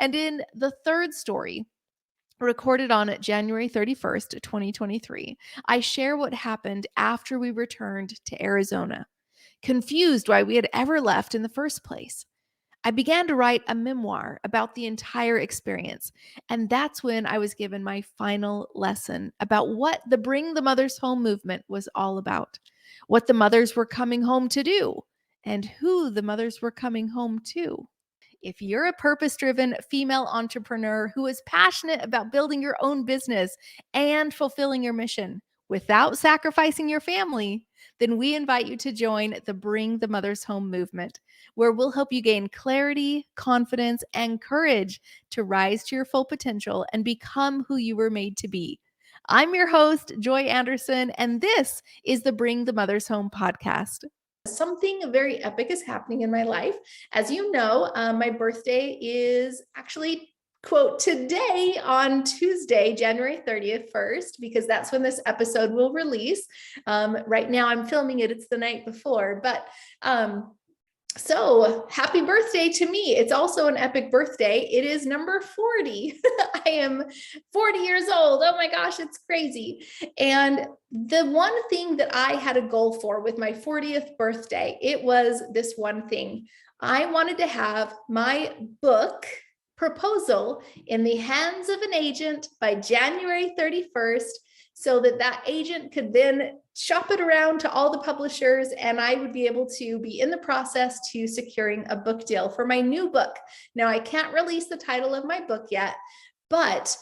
And in the third story, recorded on January 31st, 2023, I share what happened after we returned to Arizona, confused why we had ever left in the first place. I began to write a memoir about the entire experience. And that's when I was given my final lesson about what the Bring the Mothers Home movement was all about, what the mothers were coming home to do, and who the mothers were coming home to. If you're a purpose driven female entrepreneur who is passionate about building your own business and fulfilling your mission without sacrificing your family, then we invite you to join the Bring the Mothers Home movement, where we'll help you gain clarity, confidence, and courage to rise to your full potential and become who you were made to be. I'm your host, Joy Anderson, and this is the Bring the Mothers Home podcast. Something very epic is happening in my life. As you know, my birthday is actually, quote, today on Tuesday, January 30th, because that's when this episode will release. Right now I'm filming it. It's the night before, but so happy birthday to me. It's also an epic birthday. It is number 40. I am 40 years old. Oh my gosh, it's crazy. And the one thing that I had a goal for with my 40th birthday, it was this one thing. I wanted to have my book proposal in the hands of an agent by January 31st, so that that agent could then shop it around to all the publishers, and I would be able to be in the process to securing a book deal for my new book. Now, I can't release the title of my book yet, but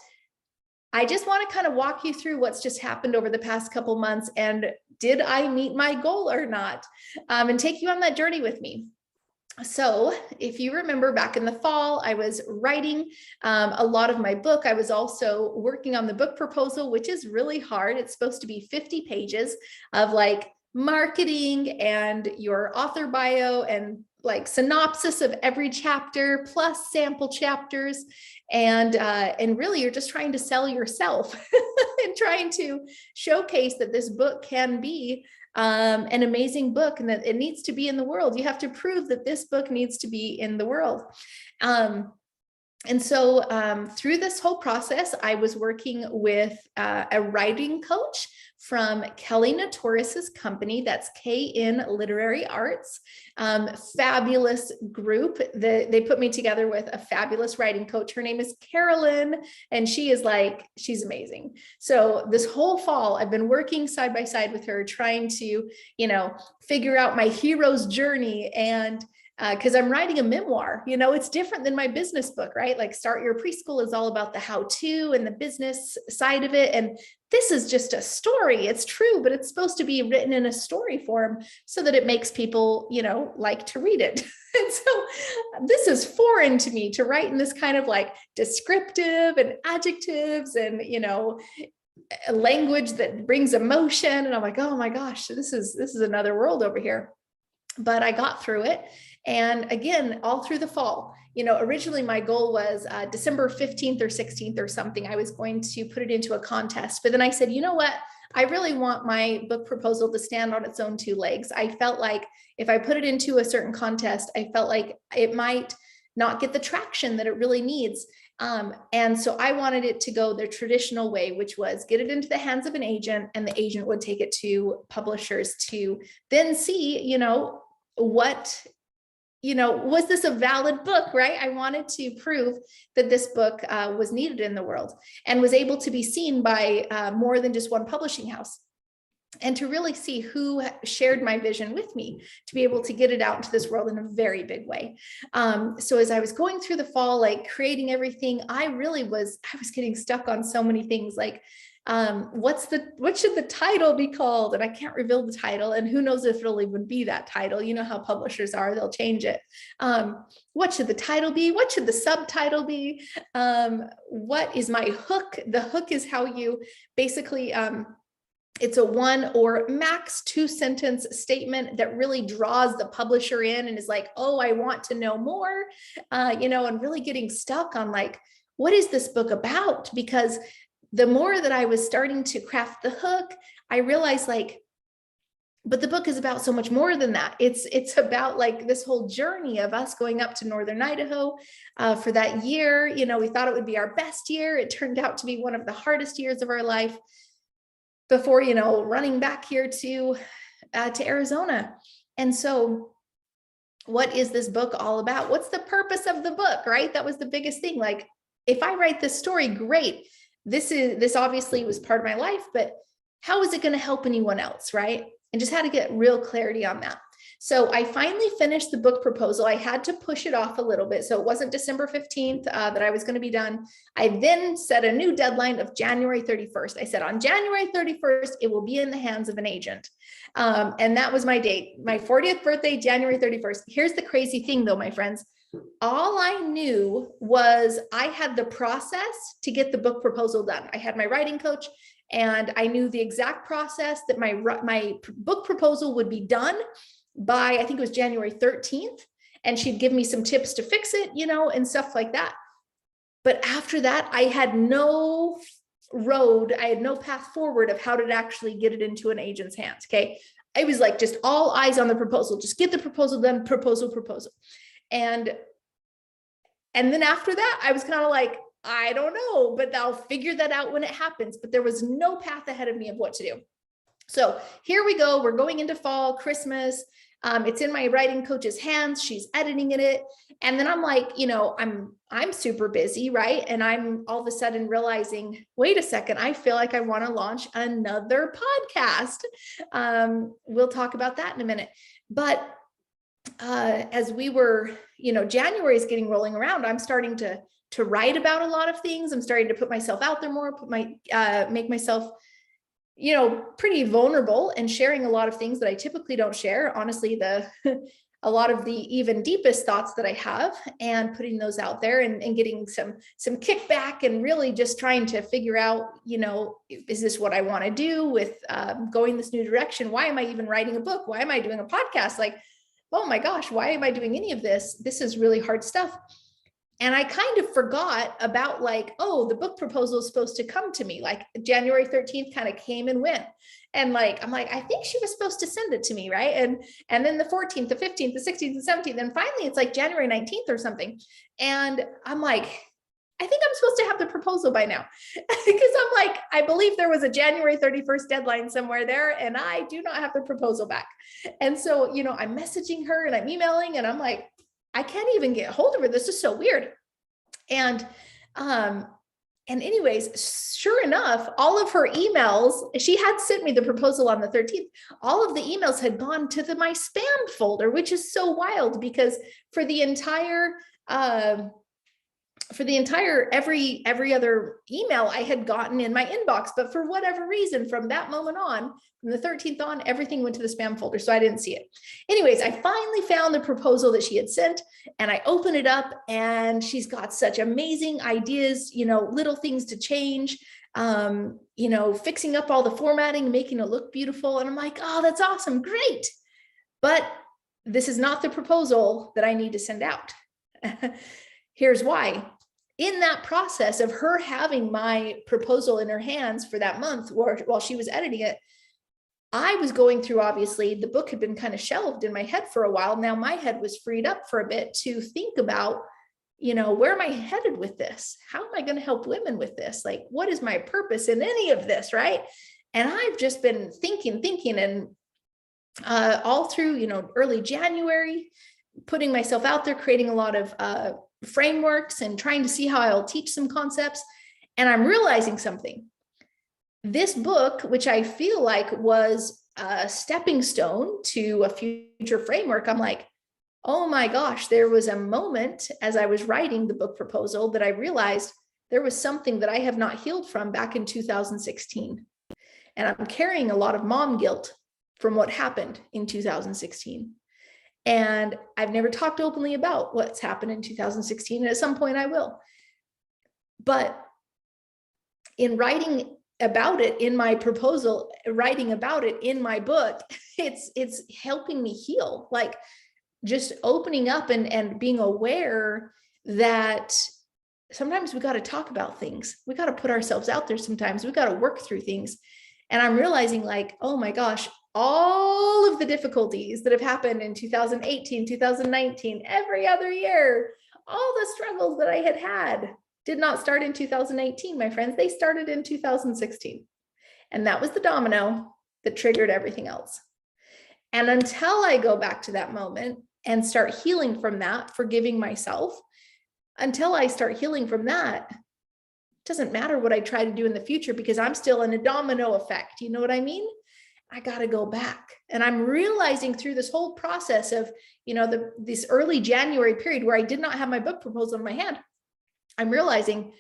I just want to kind of walk you through what's just happened over the past couple months, and did I meet my goal or not, and take you on that journey with me. So if you remember back in the fall, I was writing a lot of my book. I was also working on the book proposal, which is really hard. It's supposed to be 50 pages of like marketing and your author bio and like synopsis of every chapter plus sample chapters. And really you're just trying to sell yourself and trying to showcase that this book can be an amazing book and that it needs to be in the world. You have to prove that this book needs to be in the world. And so through this whole process, I was working with a writing coach from Kelly Notoris's company. That's KN Literary Arts. Fabulous group. They put me together with a fabulous writing coach. Her name is Carolyn, and she's amazing. So this whole fall, I've been working side by side with her, trying to, figure out my hero's journey. And because I'm writing a memoir, it's different than my business book, right? Like Start Your Preschool is all about the how-to and the business side of it. And this is just a story. It's true, but it's supposed to be written in a story form so that it makes people, like to read it. And so this is foreign to me to write in this kind of like descriptive and adjectives and, a language that brings emotion. And I'm like, oh my gosh, this is another world over here. But I got through it. And again, all through the fall, originally my goal was December 15th or 16th or something. I was going to put it into a contest, but then I said, you know what? I really want my book proposal to stand on its own two legs. I felt like if I put it into a certain contest, I felt like it might not get the traction that it really needs. And so I wanted it to go the traditional way, which was get it into the hands of an agent, and the agent would take it to publishers to then see, was this a valid book, right? I wanted to prove that this book was needed in the world and was able to be seen by more than just one publishing house, and to really see who shared my vision with me to be able to get it out into this world in a very big way. So as I was going through the fall, like creating everything, I was getting stuck on so many things, like what should the title be called? And I can't reveal the title, and who knows if it'll even be that title. You know how publishers are, they'll change it. What should the title be? What should the subtitle be? What is my hook? The hook is how you basically, it's a 1 or max 2 sentence statement that really draws the publisher in and is like, oh, I want to know more, and really getting stuck on like, what is this book about? Because the more that I was starting to craft the hook, I realized like, But the book is about so much more than that. It's about like this whole journey of us going up to Northern Idaho for that year. You know, we thought it would be our best year. It turned out to be one of the hardest years of our life before, you know, running back here to Arizona. And so what is this book all about? What's the purpose of the book, right? That was the biggest thing. Like, if I write this story, great. This obviously was part of my life, but how is it going to help anyone else, right? And just had to get real clarity on that. So I finally finished the book proposal. I had to push it off a little bit. So it wasn't December 15th that I was going to be done. I then set a new deadline of January 31st. I said on January 31st, it will be in the hands of an agent. And that was my date, my 40th birthday, January 31st. Here's the crazy thing though, my friends. All I knew was I had the process to get the book proposal done. I had my writing coach, and I knew the exact process that my book proposal would be done by, I think it was January 13th. And she'd give me some tips to fix it, you know, and stuff like that. But after that, I had no road, I had no path forward of how to actually get it into an agent's hands. Okay. I was like, just all eyes on the proposal, just get the proposal done, proposal. And then after that, I was kind of like, I don't know, but I'll figure that out when it happens. But there was no path ahead of me of what to do. So here we go. We're going into fall, Christmas. It's in my writing coach's hands. She's editing it. And then I'm like, you know, I'm super busy, right? And I'm all of a sudden realizing, wait a second, I feel like I want to launch another podcast. We'll talk about that in a minute. But as we were, you know, January is getting rolling around, I'm starting to write about a lot of things. I'm starting to put myself out there more, make myself, you know, pretty vulnerable and sharing a lot of things that I typically don't share. Honestly, a lot of the even deepest thoughts that I have, and putting those out there and getting some kickback, and really just trying to figure out, you know, is this what I want to do with going this new direction? Why am I even writing a book? Why am I doing a podcast? Like, oh my gosh, why am I doing any of this? This is really hard stuff. And I kind of forgot about like, oh, the book proposal is supposed to come to me. Like January 13th kind of came and went. And like, I'm like, I think she was supposed to send it to me, right? And then the 14th, the 15th, the 16th, the 17th, and finally it's like January 19th or something. And I'm like, I think I'm supposed to have the proposal by now. Because I'm like, I believe there was a January 31st deadline somewhere there, and I do not have the proposal back. And so, you know, I'm messaging her and I'm emailing, and I'm like, I can't even get a hold of her. This is so weird. And anyways, sure enough, all of her emails, she had sent me the proposal on the 13th. All of the emails had gone to my spam folder, which is so wild, because for the entire every other email I had gotten in my inbox, but for whatever reason, from that moment on, from the 13th on, everything went to the spam folder. So I didn't see it. Anyways, I finally found the proposal that she had sent, and I open it up, and she's got such amazing ideas, you know, little things to change, you know, fixing up all the formatting, making it look beautiful. And I'm like, oh, that's awesome. Great. But this is not the proposal that I need to send out. Here's why. In that process of her having my proposal in her hands for that month, while she was editing it, I was going through, obviously, the book had been kind of shelved in my head for a while. Now my head was freed up for a bit to think about, you know, where am I headed with this? How am I going to help women with this? Like, what is my purpose in any of this, right? And I've just been thinking, and all through, you know, early January, putting myself out there, creating a lot of frameworks and trying to see how I'll teach some concepts. And I'm realizing something. This book, which I feel like was a stepping stone to a future framework, I'm like, oh my gosh, there was a moment as I was writing the book proposal that I realized there was something that I have not healed from back in 2016. And I'm carrying a lot of mom guilt from what happened in 2016. And I've never talked openly about what's happened in 2016. And at some point I will. But in writing about it in my proposal, writing about it in my book, it's helping me heal, like just opening up and being aware that sometimes we got to talk about things. We got to put ourselves out there. Sometimes we got to work through things. And I'm realizing like, oh my gosh, all of the difficulties that have happened in 2018, 2019, every other year, all the struggles that I had did not start in 2018, my friends. They started in 2016. And that was the domino that triggered everything else. And until I go back to that moment and start healing from that, forgiving myself, until I start healing from that, it doesn't matter what I try to do in the future because I'm still in a domino effect. You know what I mean? I got to go back. And I'm realizing through this whole process of, this early January period where I did not have my book proposal in my hand, I'm realizing,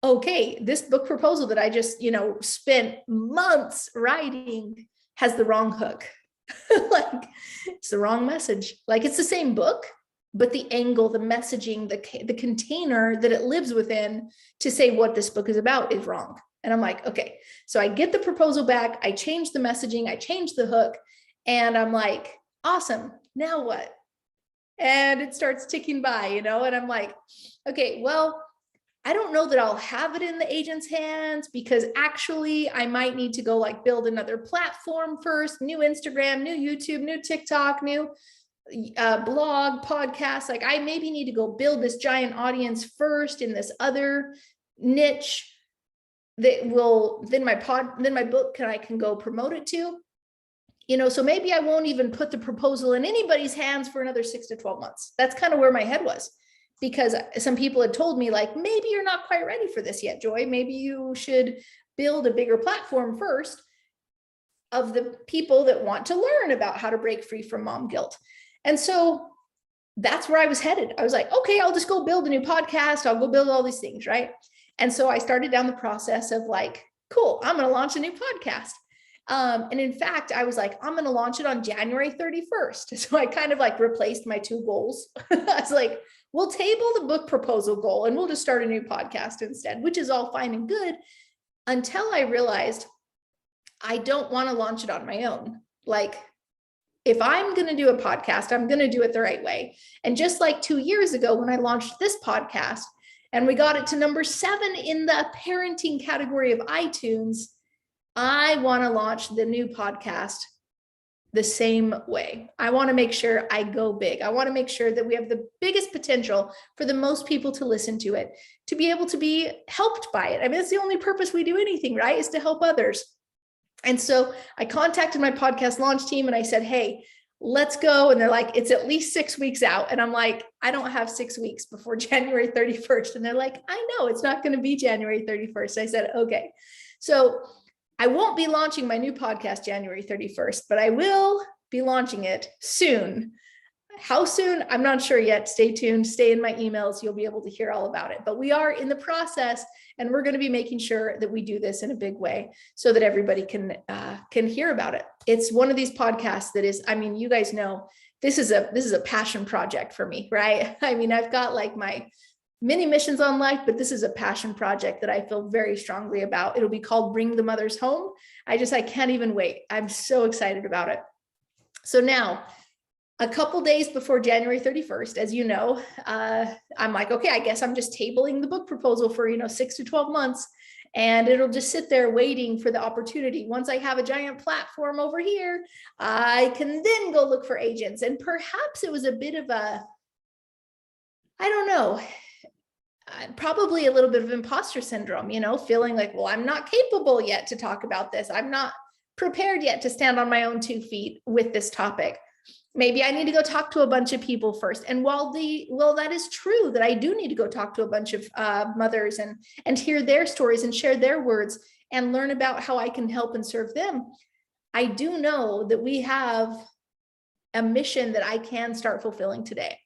okay, this book proposal that I just, spent months writing has the wrong hook. Like it's the wrong message. Like it's the same book, but the angle, the messaging, the container that it lives within to say what this book is about is wrong. And I'm like, okay, so I get the proposal back. I change the messaging. I change the hook. And I'm like, awesome. Now what? And it starts ticking by, and I'm like, okay, well, I don't know that I'll have it in the agent's hands because actually I might need to go like build another platform first, new Instagram, new YouTube, new TikTok, new blog, podcast. Like I maybe need to go build this giant audience first in this other niche that will, then my book I can go promote it to, so maybe I won't even put the proposal in anybody's hands for another 6 to 12 months. That's kind of where my head was. Because some people had told me like, maybe you're not quite ready for this yet, Joy. Maybe you should build a bigger platform first of the people that want to learn about how to break free from mom guilt. And so that's where I was headed. I was like, okay, I'll just go build a new podcast. I'll go build all these things, right? And so I started down the process of like, cool, I'm going to launch a new podcast. And in fact, I was like, I'm going to launch it on January 31st. So I kind of like replaced my two goals. I was like, we'll table the book proposal goal and we'll just start a new podcast instead, which is all fine and good until I realized I don't want to launch it on my own. Like if I'm going to do a podcast, I'm going to do it the right way. And just like 2 years ago, when I launched this podcast and we got it to number 7 in the parenting category of iTunes, I want to launch the new podcast the same way. I want to make sure I go big. I want to make sure that we have the biggest potential for the most people to listen to it, to be able to be helped by it. I mean, it's the only purpose we do anything, right? Is to help others. And so I contacted my podcast launch team and I said, hey, let's go. And they're like, it's at least 6 weeks out. And I'm like, I don't have 6 weeks before January 31st. And they're like, I know it's not going to be January 31st. I said, okay. So I won't be launching my new podcast January 31st, but I will be launching it soon. How soon? I'm not sure yet. Stay tuned. Stay in my emails. You'll be able to hear all about it. But we are in the process, and we're going to be making sure that we do this in a big way so that everybody can hear about it. It's one of these podcasts that is, I mean, you guys know this is a passion project for me, right? I mean, I've got like my many missions on life, but this is a passion project that I feel very strongly about. It'll be called Bring the Mothers Home. I can't even wait. I'm so excited about it. So now, a couple days before January 31st, as you know, I'm like, okay, I guess I'm just tabling the book proposal for, 6 to 12 months, and it'll just sit there waiting for the opportunity. Once I have a giant platform over here, I can then go look for agents. And perhaps it was a bit of I don't know, probably a little bit of imposter syndrome, feeling like, well, I'm not capable yet to talk about this. I'm not prepared yet to stand on my own 2 feet with this topic. Maybe I need to go talk to a bunch of people first. And while that is true that I do need to go talk to a bunch of mothers and hear their stories and share their words and learn about how I can help and serve them, I do know that we have a mission that I can start fulfilling today.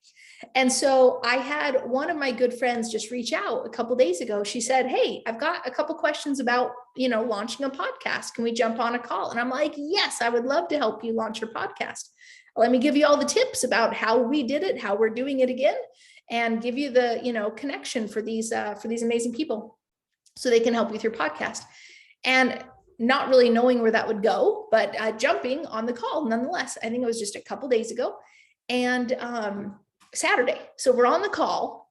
And so I had one of my good friends just reach out a couple of days ago. She said, hey, I've got a couple questions about, launching a podcast. Can we jump on a call? And I'm like, yes, I would love to help you launch your podcast. Let me give you all the tips about how we did it, how we're doing it again, and give you the, connection for these amazing people so they can help you with your podcast. And not really knowing where that would go, but jumping on the call nonetheless. I think it was just a couple of days ago and Saturday. So we're on the call,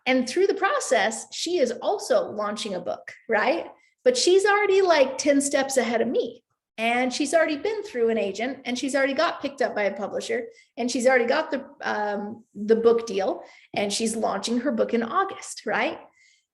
and through the process, she is also launching a book, right? But she's already like 10 steps ahead of me. and she's already been through an agent, and she's already got picked up by a publisher, and she's already got the book deal, and she's launching her book in August, right?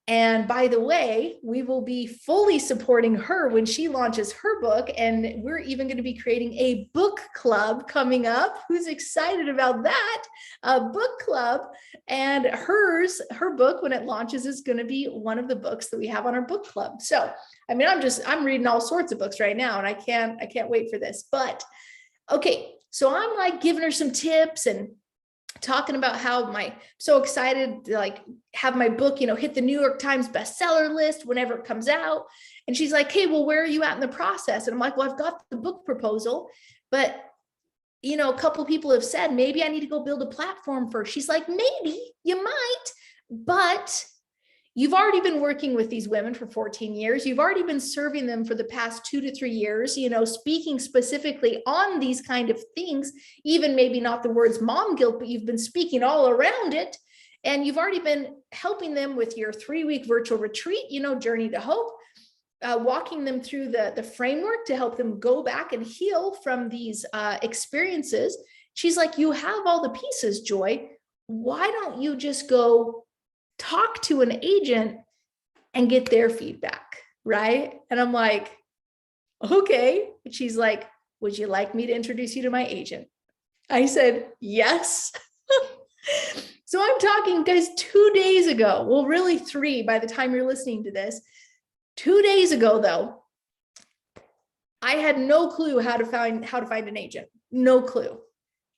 And by the way, we will be fully supporting her when she launches her book. And we're even going to be creating a book club coming up. Who's excited about that? A book club. And her book, when it launches, is going to be one of the books that we have on our book club. So, I mean, I'm reading all sorts of books right now, and I can't wait for this. But okay, so I'm like giving her some tips and talking about how so excited to like have my book, hit the New York Times bestseller list whenever it comes out. And she's like, hey, well, where are you at in the process? And I'm like, well, I've got the book proposal, but a couple of people have said, maybe I need to go build a platform first. She's like, maybe you might, but you've already been working with these women for 14 years. You've already been serving them for the past 2 to 3 years, speaking specifically on these kind of things, even maybe not the words mom guilt, but you've been speaking all around it. And you've already been helping them with your 3-week virtual retreat, Journey to Hope, walking them through the framework to help them go back and heal from these experiences. She's like, you have all the pieces, Joy. Why don't you just go talk to an agent and get their feedback, right? And I'm like, okay. And she's like, would you like me to introduce you to my agent? I said, yes. So I'm talking, guys, 2 days ago, well, really 3 by the time you're listening to this. 2 days ago, though, I had no clue how to find an agent. No clue.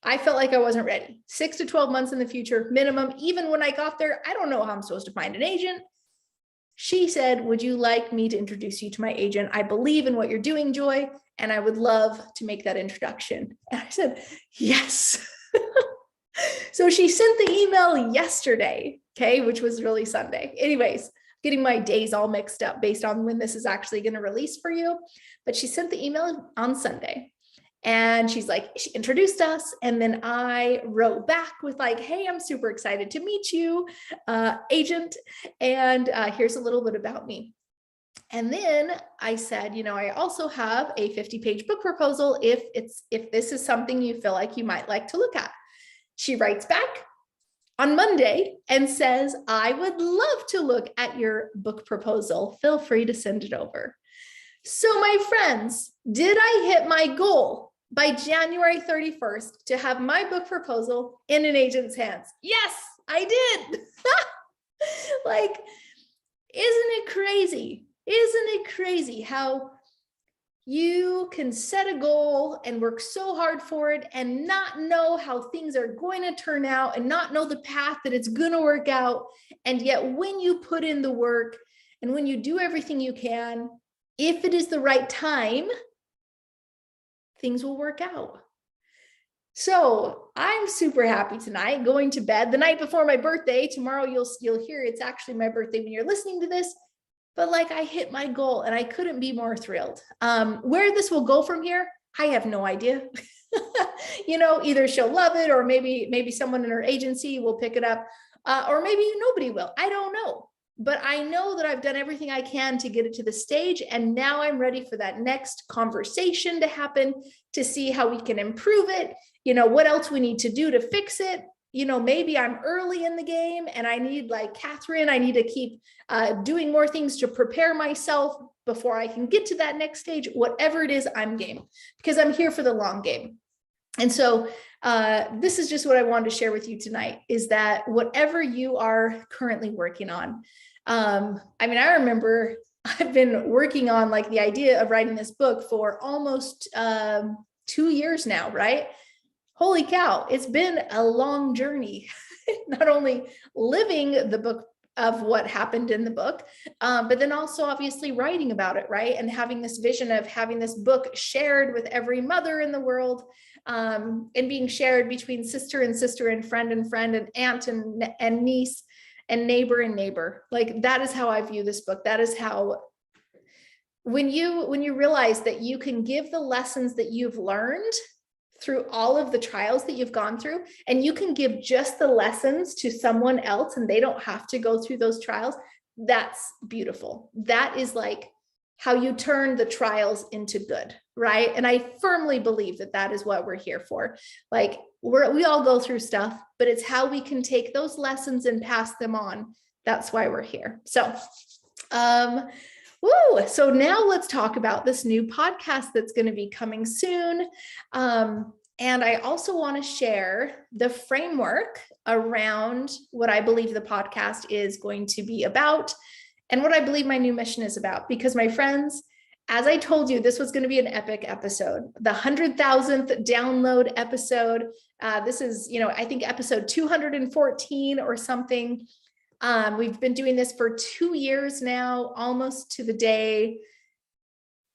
I felt like I wasn't ready. 6 to 12 months in the future, minimum. Even when I got there, I don't know how I'm supposed to find an agent. She said, would you like me to introduce you to my agent? I believe in what you're doing, Joy, and I would love to make that introduction. And I said, yes. So she sent the email yesterday, okay, which was really Sunday. Anyways, getting my days all mixed up based on when this is actually going to release for you. But she sent the email on Sunday. And she's like, she introduced us. And then I wrote back with like, hey, I'm super excited to meet you, agent. And here's a little bit about me. And then I said, I also have a 50-page book proposal if this is something you feel like you might like to look at. She writes back on Monday and says, I would love to look at your book proposal. Feel free to send it over. So my friends, did I hit my goal by January 31st to have my book proposal in an agent's hands? Yes, I did. Like, isn't it crazy? Isn't it crazy how you can set a goal and work so hard for it and not know how things are going to turn out and not know the path that it's going to work out. And yet when you put in the work and when you do everything you can, if it is the right time, things will work out. So I'm super happy tonight, going to bed the night before my birthday. Tomorrow you'll hear it's actually my birthday when you're listening to this. But like, I hit my goal and I couldn't be more thrilled. Where this will go from here, I have no idea. Either she'll love it, or maybe someone in her agency will pick it up, or maybe nobody will. I don't know. But I know that I've done everything I can to get it to the stage. And now I'm ready for that next conversation to happen, to see how we can improve it. What else we need to do to fix it. Maybe I'm early in the game and I need, like Catherine, I need to keep doing more things to prepare myself before I can get to that next stage. Whatever it is, I'm game, because I'm here for the long game. And so this is just what I wanted to share with you tonight, is that whatever you are currently working on, I remember I've been working on like the idea of writing this book for almost 2 years now, right? Holy cow, it's been a long journey, not only living the book of what happened in the book, but then also obviously writing about it, right? And having this vision of having this book shared with every mother in the world, and being shared between sister and friend and aunt and niece and neighbor. Like, that is how I view this book. That is how, when you realize that you can give the lessons that you've learned through all of the trials that you've gone through, and you can give just the lessons to someone else and they don't have to go through those trials, that's beautiful. That is like how you turn the trials into good, right? And I firmly believe that that is what we're here for. Like we all go through stuff, but it's how we can take those lessons and pass them on. That's why we're here. So, so now let's talk about this new podcast that's going to be coming soon. And I also want to share the framework around what I believe the podcast is going to be about and what I believe my new mission is about. Because my friends, as I told you, this was going to be an epic episode, the 100,000th download episode. This is, I think episode 214 or something. We've been doing this for 2 years now, almost to the day.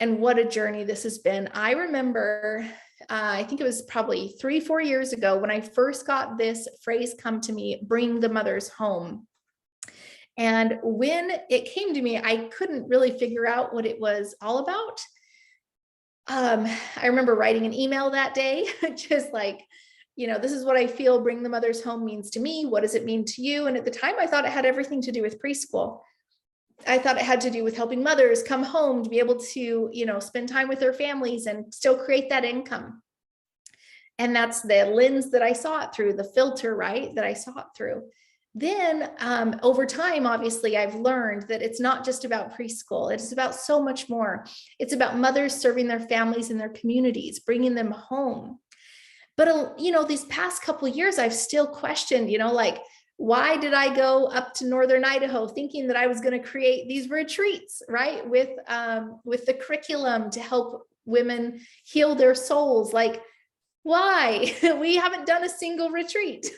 And what a journey this has been. I remember, I think it was probably 3-4 years ago when I first got this phrase come to me, bring the mothers home. And when it came to me, I couldn't really figure out what it was all about. I remember writing an email that day, just like, this is what I feel bring the mothers home means to me. What does it mean to you? And at the time, I thought it had everything to do with preschool. I thought it had to do with helping mothers come home to be able to, spend time with their families and still create that income. And that's the lens that I saw it through, the filter, right, that I saw it through. Then over time, obviously, I've learned that it's not just about preschool. It's about so much more. It's about mothers serving their families and their communities, bringing them home. But, these past couple of years, I've still questioned, like, why did I go up to Northern Idaho thinking that I was going to create these retreats, right? With the curriculum to help women heal their souls. Like, why? We haven't done a single retreat.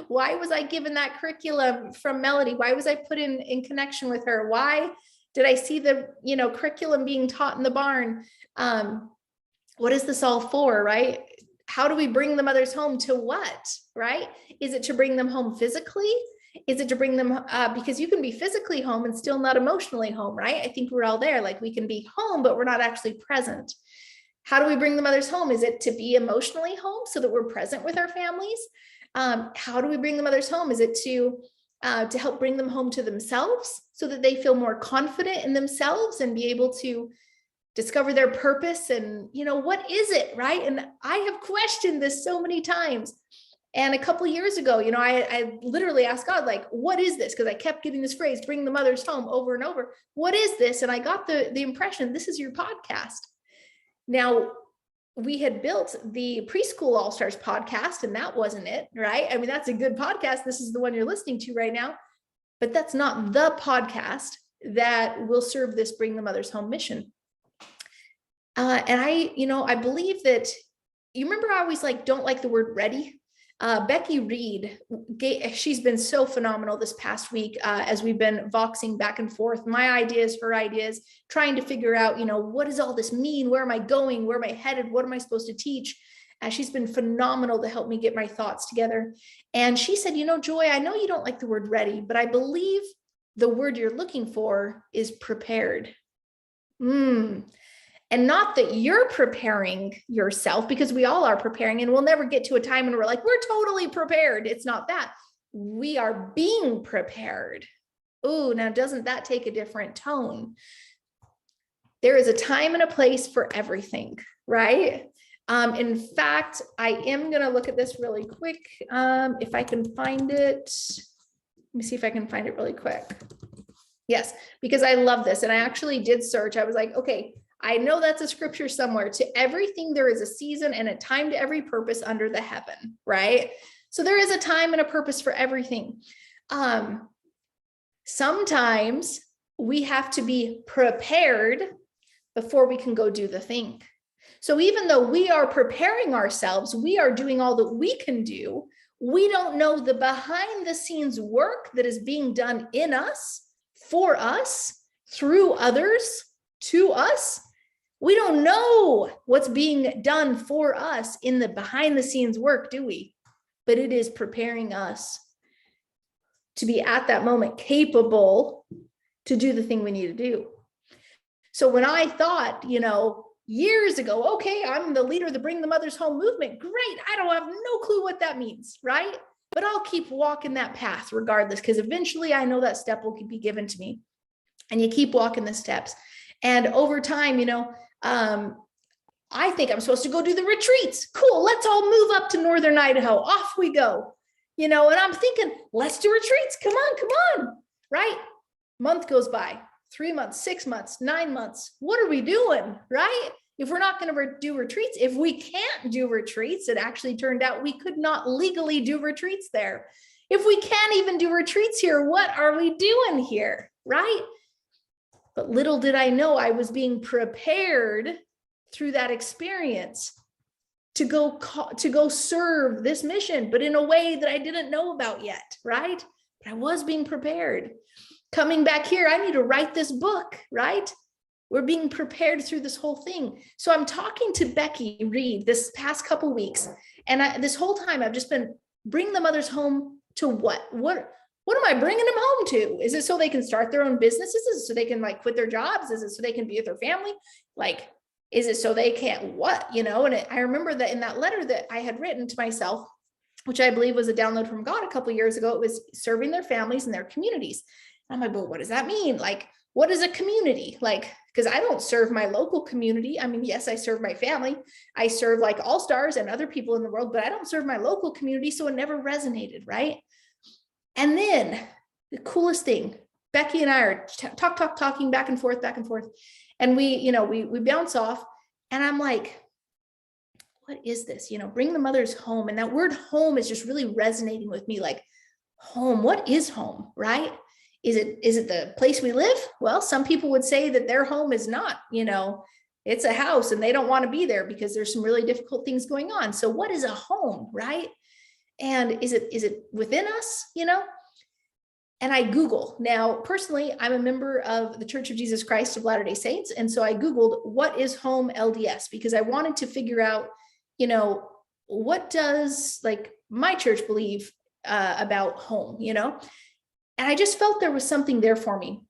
Why was I given that curriculum from Melody? Why was I put in connection with her? Why did I see the, curriculum being taught in the barn? What is this all for, right? How do we bring the mothers home to what, right? Is it to bring them home physically? Is it to bring them, because you can be physically home and still not emotionally home, right? I think we're all there. Like we can be home, but we're not actually present. How do we bring the mothers home? Is it to be emotionally home so that we're present with our families? How do we bring the mothers home? Is it to help bring them home to themselves so that they feel more confident in themselves and be able to discover their purpose? And, what is it, right? And I have questioned this so many times. And a couple of years ago, I literally asked God, like, what is this? Because I kept getting this phrase, bring the mothers home, over and over. What is this? And I got the impression, this is your podcast. Now, we had built the Preschool All-Stars podcast, and that wasn't it, right? I mean, that's a good podcast. This is the one you're listening to right now, but that's not the podcast that will serve this Bring the Mothers Home mission. And I believe that, you remember I always don't like the word ready. Becky Reed, she's been so phenomenal this past week as we've been voxing back and forth, my ideas, her ideas, trying to figure out, what does all this mean? Where am I going? Where am I headed? What am I supposed to teach? She's been phenomenal to help me get my thoughts together. And she said, Joy, I know you don't like the word ready, but I believe the word you're looking for is prepared. And not that you're preparing yourself, because we all are preparing, and we'll never get to a time when we're like, we're totally prepared. It's not that. We are being prepared. Oh, now doesn't that take a different tone? There is a time and a place for everything, right? In fact, I am going to look at this really quick. If I can find it, let me see if I can find it really quick. Yes, because I love this. And I actually did search. I was like, okay, I know that's a scripture somewhere. To everything, there is a season and a time to every purpose under the heaven, right? So there is a time and a purpose for everything. Sometimes we have to be prepared before we can go do the thing. So even though we are preparing ourselves, we are doing all that we can do. We don't know the behind the scenes work that is being done in us, for us, through others, to us. We don't know what's being done for us in the behind the scenes work, do we? But it is preparing us to be at that moment capable to do the thing we need to do. So when I thought, years ago, okay, I'm the leader of the Bring the Mothers Home movement. Great. I don't have no clue what that means, right? But I'll keep walking that path regardless, because eventually I know that step will be given to me. and you keep walking the steps. And over time, I think I'm supposed to go do the retreats. Cool. Let's all move up to Northern Idaho. Off we go. And I'm thinking, let's do retreats. Come on. Right? Month goes by, 3 months, 6 months, 9 months. What are we doing? Right? If we're not going to do retreats, if we can't do retreats, it actually turned out we could not legally do retreats there. If we can't even do retreats here, what are we doing here? Right? But little did I know I was being prepared through that experience to go serve this mission, but in a way that I didn't know about yet, right? But I was being prepared. Coming back here, I need to write this book, right? We're being prepared through this whole thing. So I'm talking to Becky Reed this past couple weeks, and this whole time I've just been bringing the mothers home to what am I bringing them home to? Is it so they can start their own businesses? Is it so they can quit their jobs? Is it so they can be with their family? Is it so they can't what, And I remember that in that letter that I had written to myself, which I believe was a download from God a couple of years ago, it was serving their families and their communities. And I'm like, well, what does that mean? What is a community? Because I don't serve my local community. I mean, yes, I serve my family. I serve All Stars and other people in the world, but I don't serve my local community. So it never resonated, right? And then the coolest thing, Becky and I are talking back and forth. And we bounce off, and I'm like, what is this? Bring the mothers home. And that word home is just really resonating with me. Home, what is home, right? Is it the place we live? Well, some people would say that their home is not, it's a house and they don't want to be there because there's some really difficult things going on. So what is a home, right? And is it within us, And I Google. Now, personally, I'm a member of the Church of Jesus Christ of Latter-day Saints. And so I Googled, what is home LDS? Because I wanted to figure out, what does my church believe about home, And I just felt there was something there for me.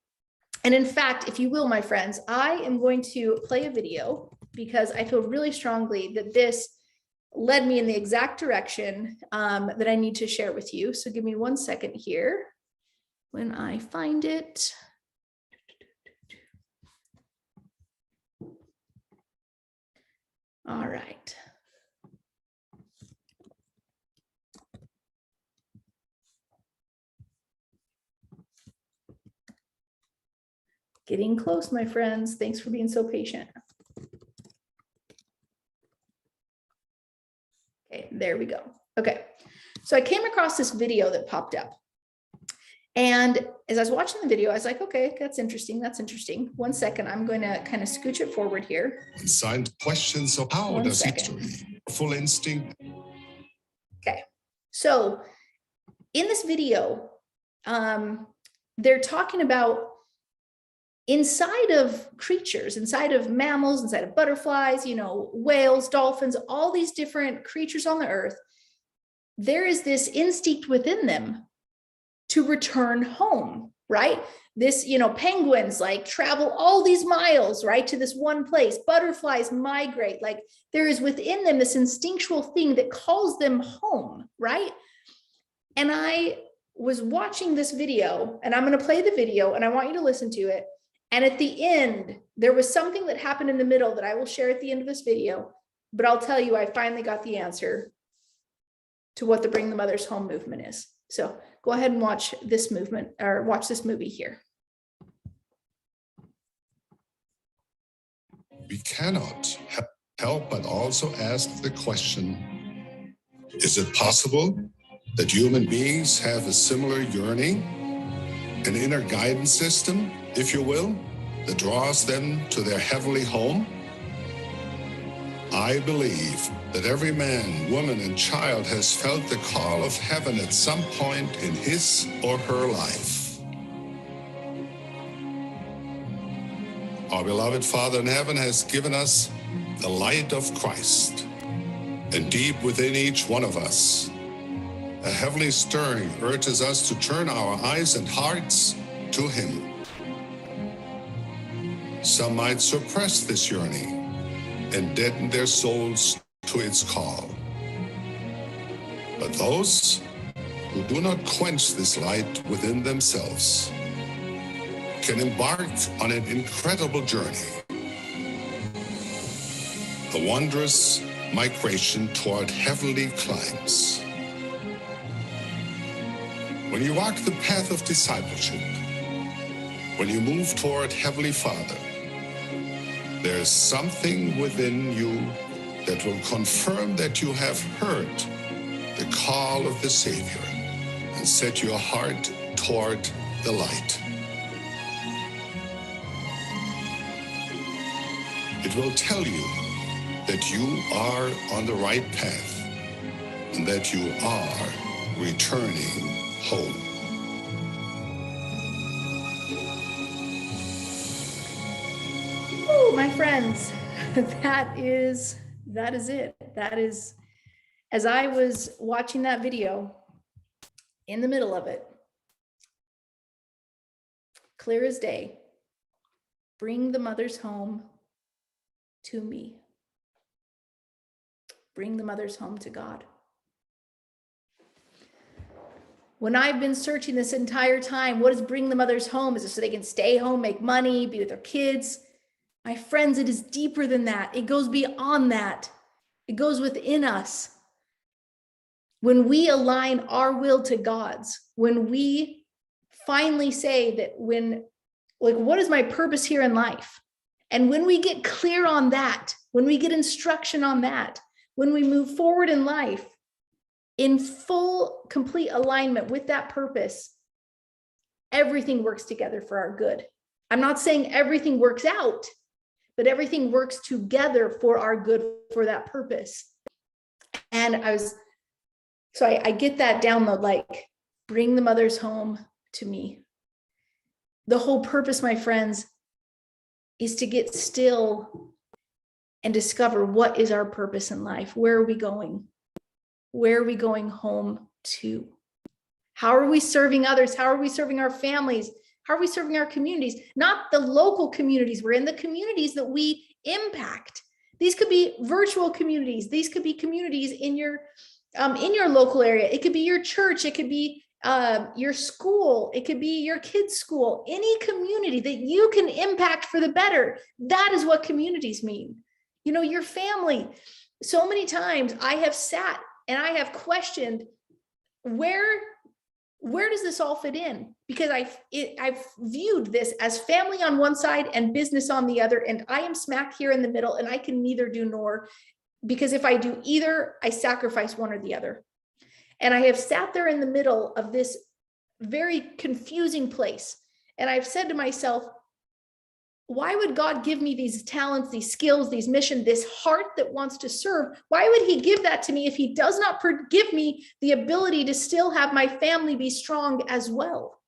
And in fact, if you will, my friends, I am going to play a video because I feel really strongly that this led me in the exact direction that I need to share with you. So give me 1 second here. When I find it. All right. Getting close, my friends. Thanks for being so patient. Okay, there we go. Okay, so I came across this video that popped up. And as I was watching the video, I was like, okay, that's interesting. 1 second, I'm going to kind of scooch it forward here. Signed questions of how does history, full instinct. Okay, so in this video, they're talking about inside of creatures, inside of mammals, inside of butterflies, whales, dolphins, all these different creatures on the earth, there is this instinct within them to return home, right? This, penguins travel all these miles, right, to this one place. Butterflies migrate, there is within them this instinctual thing that calls them home, right? And I was watching this video, and I'm going to play the video, and I want you to listen to it. And at the end, there was something that happened in the middle that I will share at the end of this video, but I'll tell you, I finally got the answer to what the Bring the Mothers Home movement is. So go ahead and watch this movement, or watch this movie here. We cannot help but also ask the question, is it possible that human beings have a similar yearning, an inner guidance system, if you will, that draws them to their heavenly home? I believe that every man, woman, and child has felt the call of heaven at some point in his or her life. Our beloved Father in heaven has given us the light of Christ, and deep within each one of us, a heavenly stirring urges us to turn our eyes and hearts to him. Some might suppress this yearning and deaden their souls to its call. But those who do not quench this light within themselves can embark on an incredible journey, a wondrous migration toward heavenly climes. When you walk the path of discipleship, when you move toward Heavenly Father, there's something within you that will confirm that you have heard the call of the Savior and set your heart toward the light. It will tell you that you are on the right path and that you are returning home. Oh, my friends, that is it. That is, as I was watching that video, in the middle of it, clear as day, bring the mothers home to me. Bring the mothers home to God. When I've been searching this entire time, what does bring the mothers home? Is it so they can stay home, make money, be with their kids? My friends, it is deeper than that. It goes beyond that. It goes within us. When we align our will to God's, when we finally say that what is my purpose here in life? And when we get clear on that, when we get instruction on that, when we move forward in life in full, complete alignment with that purpose, everything works together for our good. I'm not saying everything works out, but everything works together for our good, for that purpose. And I get that download, like, bring the mothers home to me. The whole purpose, my friends, is to get still and discover what is our purpose in life. Where are we going? Where are we going home to? How are we serving others? How are we serving our families? How are we serving our communities? Not the local communities we're in, the communities that we impact. These could be virtual communities. These could be communities in your local area. It could be your church. It could be your school. It could be your kids' school. Any community that you can impact for the better. That is what communities mean. You know, your family. So many times I have sat and I have questioned, where does this all fit in? Because I've viewed this as family on one side and business on the other, and I am smack here in the middle, and I can neither do nor, because if I do either, I sacrifice one or the other. And I have sat there in the middle of this very confusing place, and I've said to myself, why would God give me these talents, these skills, these mission, this heart that wants to serve? Why would he give that to me if he does not give me the ability to still have my family be strong as well?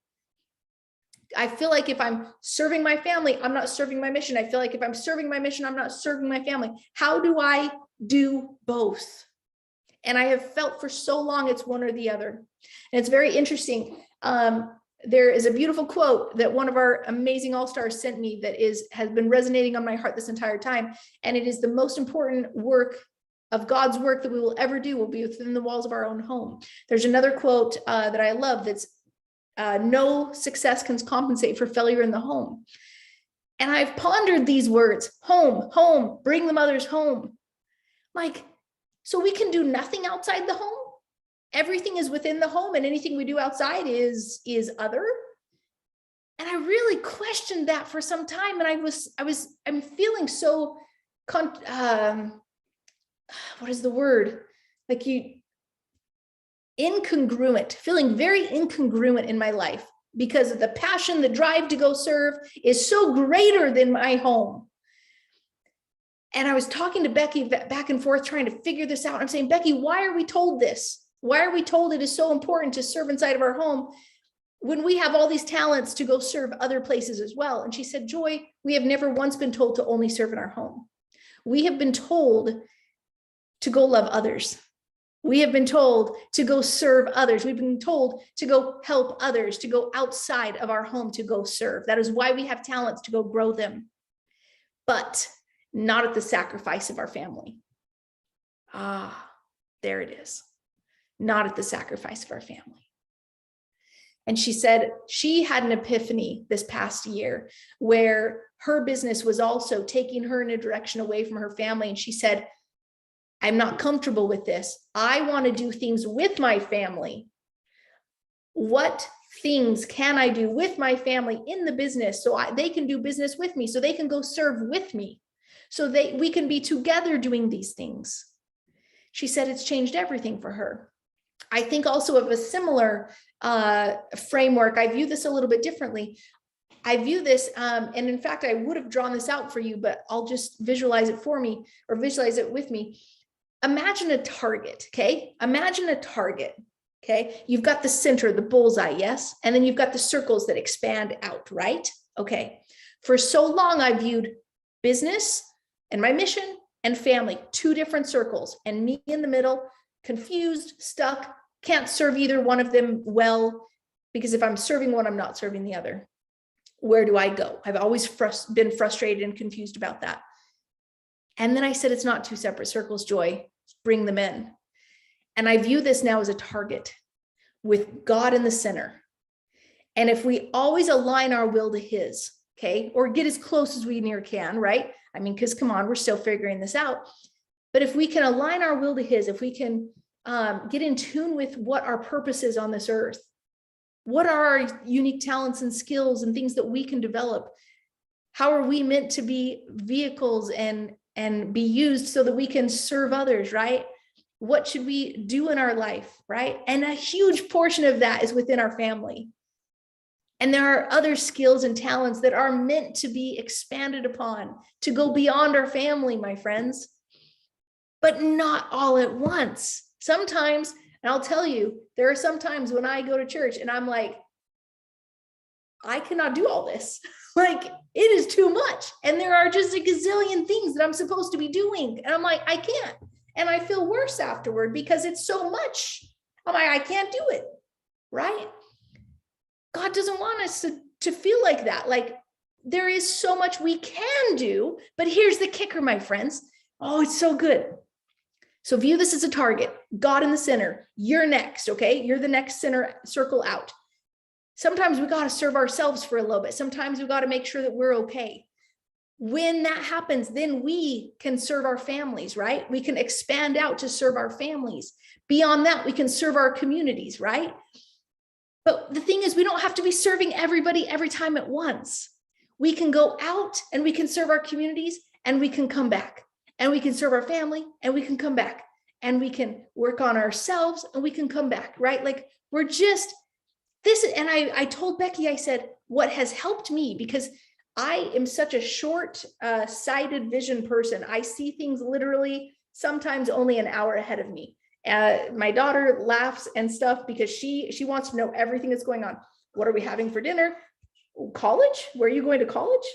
I feel like if I'm serving my family, I'm not serving my mission. I feel like if I'm serving my mission, I'm not serving my family. How do I do both? And I have felt for so long it's one or the other. And it's very interesting. There is a beautiful quote that one of our amazing all-stars sent me that has been resonating on my heart this entire time. And it is the most important work of God's work that we will ever do will be within the walls of our own home. There's another quote that I love that's, no success can compensate for failure in the home. And I've pondered these words, home, home, bring the mothers home. Like, so we can do nothing outside the home? Everything is within the home, and anything we do outside is other. And I really questioned that for some time. And I'm feeling so, what is the word? Like incongruent, feeling very incongruent in my life because of the passion, the drive to go serve is so greater than my home. And I was talking to Becky back and forth, trying to figure this out. I'm saying, Becky, why are we told this? Why are we told it is so important to serve inside of our home when we have all these talents to go serve other places as well? And she said, Joy, we have never once been told to only serve in our home. We have been told to go love others. We have been told to go serve others. We've been told to go help others, to go outside of our home to go serve. That is why we have talents, to go grow them, but not at the sacrifice of our family. Ah, there it is. Not at the sacrifice of our family. And she said she had an epiphany this past year where her business was also taking her in a direction away from her family. And she said, I'm not comfortable with this. I want to do things with my family. What things can I do with my family in the business so they can do business with me, so they can go serve with me, so we can be together doing these things? She said it's changed everything for her. I think also of a similar framework. I view this a little bit differently. I view this, and in fact, I would have drawn this out for you, but I'll just visualize it for me, or visualize it with me. Imagine a target, okay? Imagine a target, okay? You've got the center, the bullseye, yes? And then you've got the circles that expand out, right? Okay. For so long, I viewed business and my mission and family, two different circles, and me in the middle, confused, stuck, can't serve either one of them well, because if I'm serving one, I'm not serving the other. Where do I go? I've always been frustrated and confused about that. And then I said, it's not two separate circles, Joy, bring them in. And I view this now as a target with God in the center. And if we always align our will to his, okay, or get as close as we near can, right? I mean, because come on, we're still figuring this out. But if we can align our will to his, if we can get in tune with what our purpose is on this earth, what are our unique talents and skills and things that we can develop? How are we meant to be vehicles and be used so that we can serve others, right? What should we do in our life, right? And a huge portion of that is within our family. And there are other skills and talents that are meant to be expanded upon, to go beyond our family, my friends, but not all at once. Sometimes, and I'll tell you, there are some times when I go to church and I'm like, I cannot do all this. Like, it is too much. And there are just a gazillion things that I'm supposed to be doing. And I'm like, I can't. And I feel worse afterward because it's so much. I'm like, I can't do it. Right? God doesn't want us to feel like that. Like, there is so much we can do, but here's the kicker, my friends. Oh, it's so good. So view this as a target, God in the center. You're next, okay? You're the next center circle out. Sometimes we got to serve ourselves for a little bit. Sometimes we got to make sure that we're okay. When that happens, then we can serve our families, right? We can expand out to serve our families. Beyond that, we can serve our communities, right? But the thing is, we don't have to be serving everybody every time at once. We can go out and we can serve our communities and we can come back. And we can serve our family and we can come back. And we can work on ourselves and we can come back, right? Like, we're just this. And I told Becky, I said, what has helped me, because I am such a short-sighted vision person. I see things literally sometimes only an hour ahead of me. My daughter laughs and stuff because she wants to know everything that's going on. What are we having for dinner? College? Where are you going to college?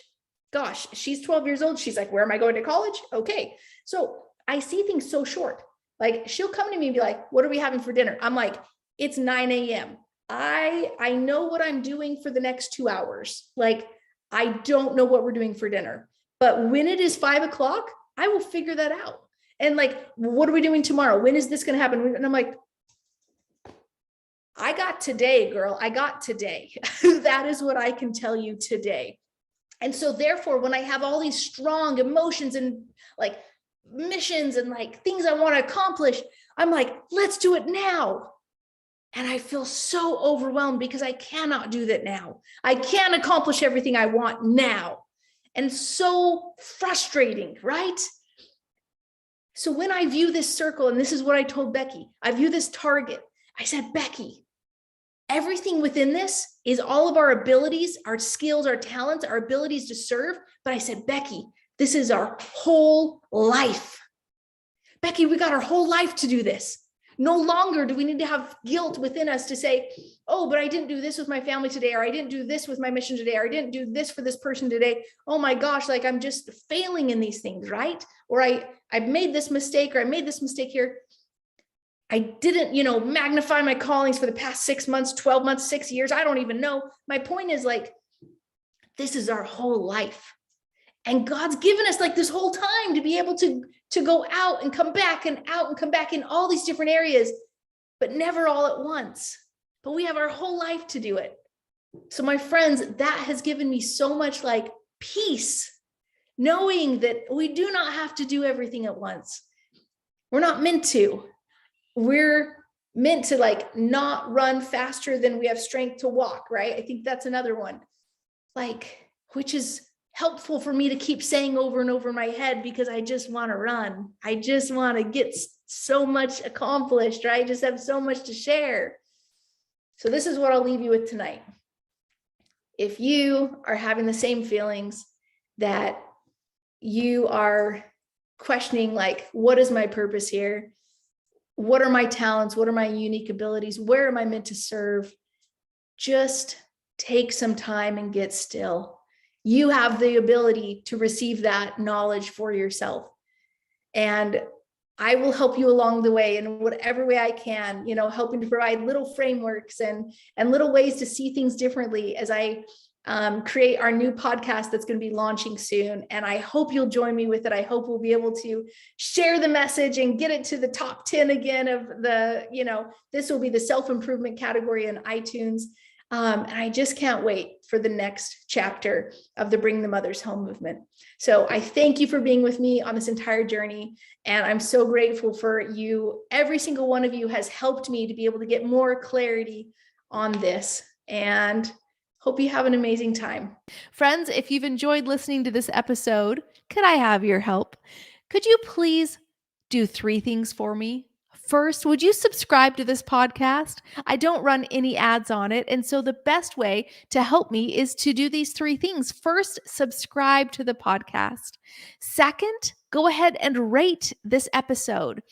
Gosh, she's 12 years old. She's like, where am I going to college? Okay. So I see things so short. Like, she'll come to me and be like, what are we having for dinner? I'm like, it's 9 a.m. I know what I'm doing for the next 2 hours. Like, I don't know what we're doing for dinner, but when it is 5 o'clock, I will figure that out. And like, what are we doing tomorrow? When is this going to happen? And I'm like, I got today, girl. I got today. That is what I can tell you today. And so therefore, when I have all these strong emotions and like missions and like things I want to accomplish, I'm like, let's do it now. And I feel so overwhelmed because I cannot do that now. I can't accomplish everything I want now. And so frustrating, right? So when I view this circle, and this is what I told Becky, I view this target. I said, Becky, everything within this is all of our abilities, our skills, our talents, our abilities to serve. But I said, Becky, this is our whole life. Becky, we got our whole life to do this. No longer do we need to have guilt within us to say, oh, but I didn't do this with my family today, or I didn't do this with my mission today, or I didn't do this for this person today. Oh my gosh, like I'm just failing in these things, right? Or I've made this mistake, or I made this mistake here. I didn't, magnify my callings for the past 6 months, 12 months, 6 years. I don't even know. My point is, like, this is our whole life. And God's given us like this whole time to be able to go out and come back and out and come back in all these different areas, but never all at once. but we have our whole life to do it. So my friends, that has given me so much like peace, knowing that we do not have to do everything at once. We're not meant to. We're meant to like not run faster than we have strength to walk, right? I think that's another one, like, which is helpful for me to keep saying over and over in my head, because I just want to run. I just want to get so much accomplished, right? I just have so much to share. So this is what I'll leave you with tonight. If you are having the same feelings, that you are questioning, like, what is my purpose here? What are my talents? What are my unique abilities? Where am I meant to serve? Just take some time and get still. You have the ability to receive that knowledge for yourself. And I will help you along the way in whatever way I can, helping to provide little frameworks and little ways to see things differently as I create our new podcast that's going to be launching soon. And I hope you'll join me with it. I hope we'll be able to share the message and get it to the top 10 again of the, this will be the self-improvement category in iTunes. And I just can't wait for the next chapter of the Bring the Mothers Home movement. So I thank you for being with me on this entire journey. And I'm so grateful for you. Every single one of you has helped me to be able to get more clarity on this. And hope you have an amazing time. Friends, if you've enjoyed listening to this episode, could I have your help? Could you please do 3 things for me? First, would you subscribe to this podcast? I don't run any ads on it. And so the best way to help me is to do these 3 things. First, subscribe to the podcast. Second, go ahead and rate this episode.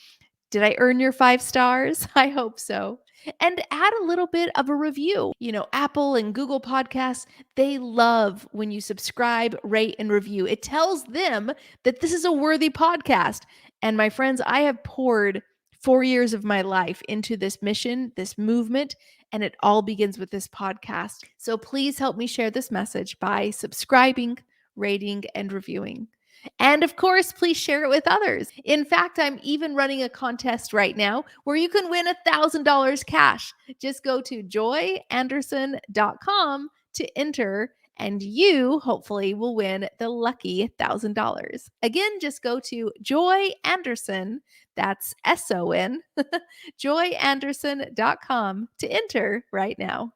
Did I earn your 5 stars? I hope so. And add a little bit of a review. Apple and Google Podcasts, they love when you subscribe, rate, and review. It tells them that this is a worthy podcast. And my friends, I have poured 4 years of my life into this mission, this movement, and it all begins with this podcast. So please help me share this message by subscribing, rating, and reviewing. And of course, please share it with others. In fact, I'm even running a contest right now where you can win $1,000 cash. Just go to joyanderson.com to enter, and you hopefully will win the lucky $1,000. Again, just go to Joy Anderson, that's SON, joyanderson.com to enter right now.